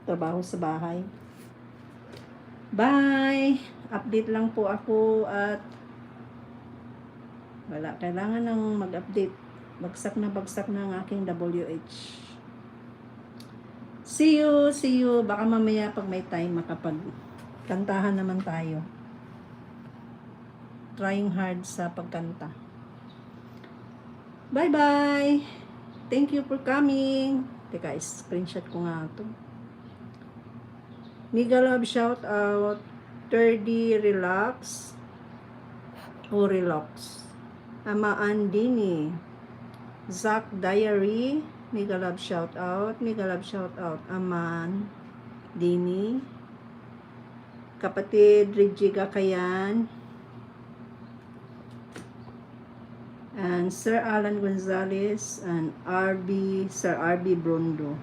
trabaho sa bahay. Bye! Update lang po ako at wala, kailangan ng mag-update. Bagsak na ang aking WH. See you. Baka mamaya pag may time makapagkantahan naman tayo. Trying hard sa pagkanta. Bye-bye! Thank you for coming. Teka, screenshot ko nga ito. Mega love shout out. 30 relax. O relax. Ama Andini. Zack Diary. Mega love shout out. Aman Dini. Kapatid Regiga Kayan. And Sir Alan Gonzalez and Sir RB Brondo.